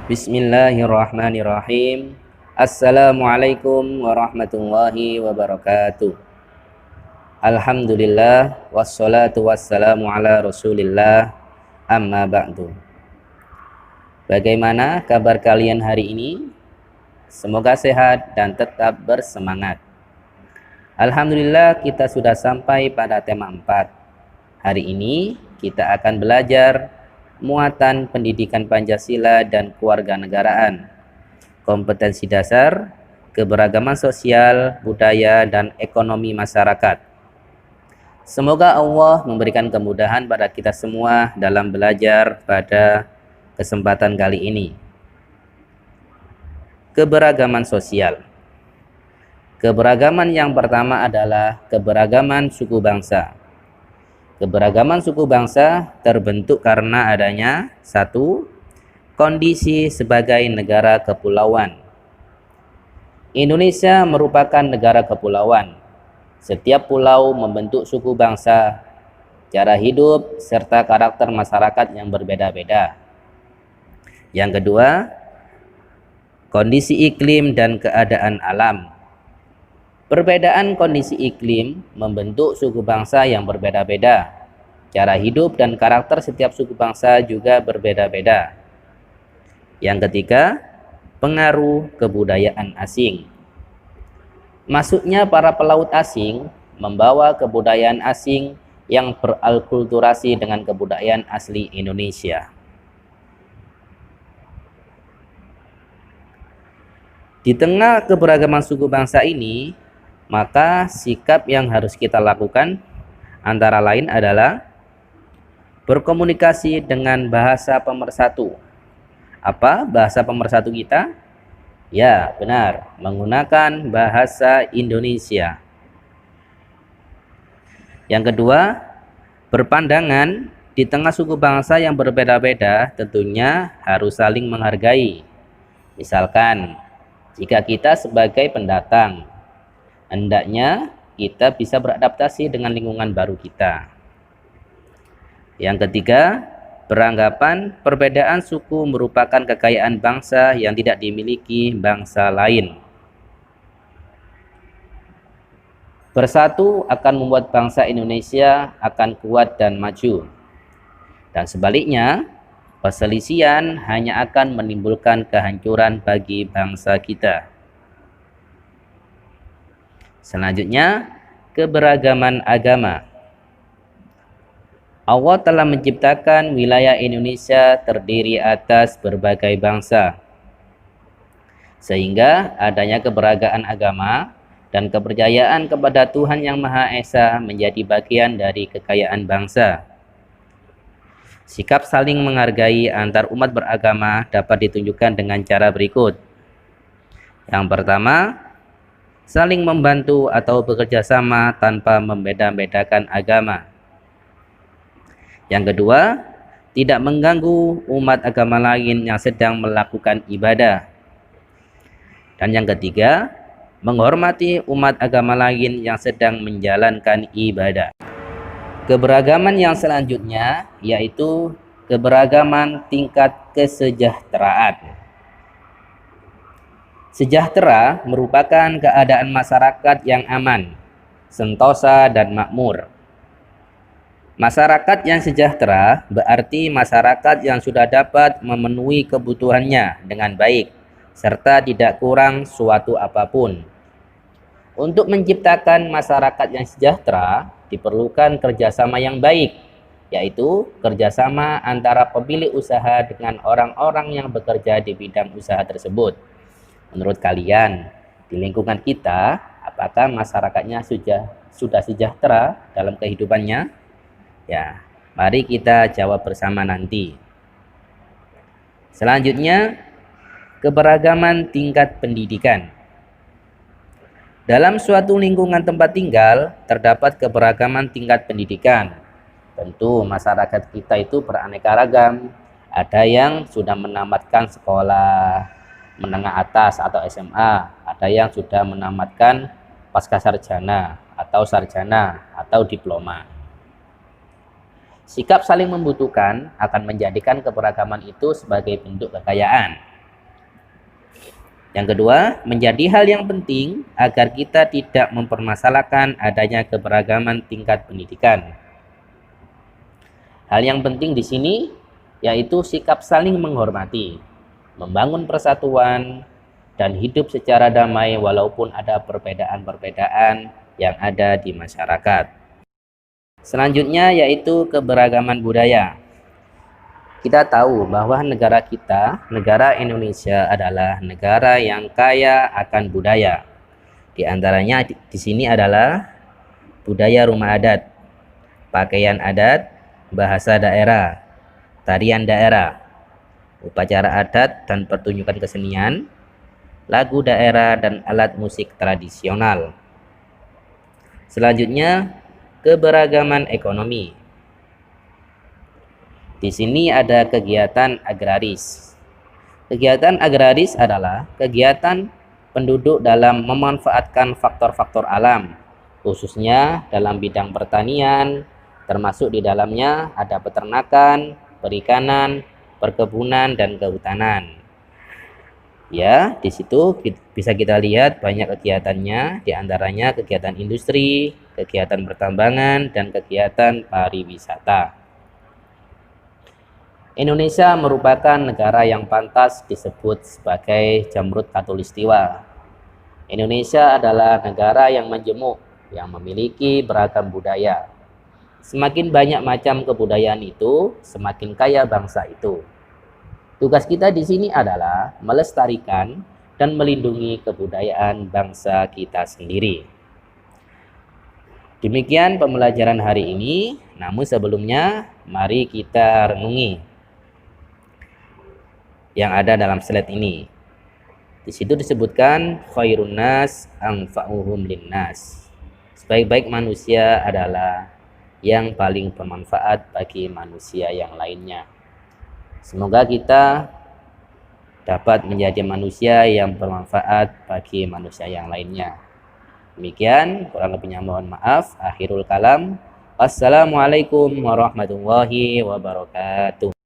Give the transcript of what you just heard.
Bismillahirrahmanirrahim. Assalamualaikum warahmatullahi wabarakatuh. Alhamdulillah wassalatu wassalamu ala Rasulillah, amma ba'du. Bagaimana kabar kalian hari ini? Semoga sehat dan tetap bersemangat. Alhamdulillah kita sudah sampai pada tema 4. Hari ini kita akan belajar muatan pendidikan Pancasila dan kewarganegaraan, kompetensi dasar, keberagaman sosial, budaya, dan ekonomi masyarakat. Semoga Allah memberikan kemudahan pada kita semua dalam belajar pada kesempatan kali ini. Keberagaman sosial. Keberagaman yang pertama adalah keberagaman suku bangsa. Keberagaman suku bangsa terbentuk karena adanya 1. Kondisi sebagai negara kepulauan. Indonesia merupakan negara kepulauan. Setiap pulau membentuk suku bangsa, cara hidup, serta karakter masyarakat yang berbeda-beda. Yang kedua, kondisi iklim dan keadaan alam. Perbedaan kondisi iklim membentuk suku bangsa yang berbeda-beda. Cara hidup dan karakter setiap suku bangsa juga berbeda-beda. Yang ketiga, pengaruh kebudayaan asing. Masuknya para pelaut asing membawa kebudayaan asing yang beralkulturasi dengan kebudayaan asli Indonesia. Di tengah keberagaman suku bangsa ini, maka sikap yang harus kita lakukan antara lain adalah berkomunikasi dengan bahasa pemersatu. Apa bahasa pemersatu kita? Ya, benar, menggunakan bahasa Indonesia. Yang kedua, berpandangan di tengah suku bangsa yang berbeda-beda tentunya harus saling menghargai. Misalkan, jika kita sebagai pendatang, hendaknya kita bisa beradaptasi dengan lingkungan baru kita. Yang ketiga, beranggapan perbedaan suku merupakan kekayaan bangsa yang tidak dimiliki bangsa lain. Bersatu akan membuat bangsa Indonesia akan kuat dan maju. Dan sebaliknya, perselisihan hanya akan menimbulkan kehancuran bagi bangsa kita. Selanjutnya, keberagaman agama. Allah telah menciptakan wilayah Indonesia terdiri atas berbagai bangsa. Sehingga adanya keberagaman agama dan kepercayaan kepada Tuhan Yang Maha Esa menjadi bagian dari kekayaan bangsa. Sikap saling menghargai antar umat beragama dapat ditunjukkan dengan cara berikut. Yang pertama, saling membantu atau bekerja sama tanpa membeda-bedakan agama. Yang kedua, tidak mengganggu umat agama lain yang sedang melakukan ibadah. Dan yang ketiga, menghormati umat agama lain yang sedang menjalankan ibadah. Keberagaman yang selanjutnya yaitu keberagaman tingkat kesejahteraan. Sejahtera merupakan keadaan masyarakat yang aman, sentosa, dan makmur. Masyarakat yang sejahtera berarti masyarakat yang sudah dapat memenuhi kebutuhannya dengan baik, serta tidak kurang suatu apapun. Untuk menciptakan masyarakat yang sejahtera, diperlukan kerjasama yang baik, yaitu kerjasama antara pemilik usaha dengan orang-orang yang bekerja di bidang usaha tersebut. Menurut kalian, di lingkungan kita, apakah masyarakatnya sudah sejahtera dalam kehidupannya? Ya, mari kita jawab bersama nanti. Selanjutnya, keberagaman tingkat pendidikan. Dalam suatu lingkungan tempat tinggal, terdapat keberagaman tingkat pendidikan. Tentu masyarakat kita itu beraneka ragam. Ada yang sudah menamatkan sekolah menengah atas atau SMA, ada yang sudah menamatkan pasca sarjana atau sarjana atau diploma. Sikap saling membutuhkan akan menjadikan keberagaman itu sebagai bentuk kekayaan. Yang kedua, menjadi hal yang penting agar kita tidak mempermasalahkan adanya keberagaman tingkat pendidikan. Hal yang penting di sini yaitu sikap saling menghormati, membangun persatuan, dan hidup secara damai walaupun ada perbedaan-perbedaan yang ada di masyarakat. Selanjutnya yaitu keberagaman budaya. Kita tahu bahwa negara kita, negara Indonesia adalah negara yang kaya akan budaya. Di antaranya di sini adalah budaya rumah adat, pakaian adat, bahasa daerah, tarian daerah, upacara adat dan pertunjukan kesenian, lagu daerah dan alat musik tradisional. Selanjutnya, keberagaman ekonomi. Di sini ada kegiatan agraris. Kegiatan agraris adalah kegiatan penduduk dalam memanfaatkan faktor-faktor alam, khususnya dalam bidang pertanian, termasuk di dalamnya ada peternakan, perikanan, perkebunan, dan kehutanan. Ya, di situ bisa kita lihat banyak kegiatannya, di antaranya kegiatan industri, kegiatan pertambangan, dan kegiatan pariwisata. Indonesia merupakan negara yang pantas disebut sebagai jamrut khatulistiwa. Indonesia adalah negara yang majemuk, yang memiliki beragam budaya. Semakin banyak macam kebudayaan itu, semakin kaya bangsa itu. Tugas kita di sini adalah melestarikan dan melindungi kebudayaan bangsa kita sendiri. Demikian pembelajaran hari ini, namun sebelumnya mari kita renungi yang ada dalam slide ini. Di situ disebutkan khairun nas anfa'uhum linnas. Sebaik-baik manusia adalah yang paling bermanfaat bagi manusia yang lainnya. Semoga kita dapat menjadi manusia yang bermanfaat bagi manusia yang lainnya. Demikian, kurang lebihnya mohon maaf. Akhirul kalam. Wassalamualaikum warahmatullahi wabarakatuh.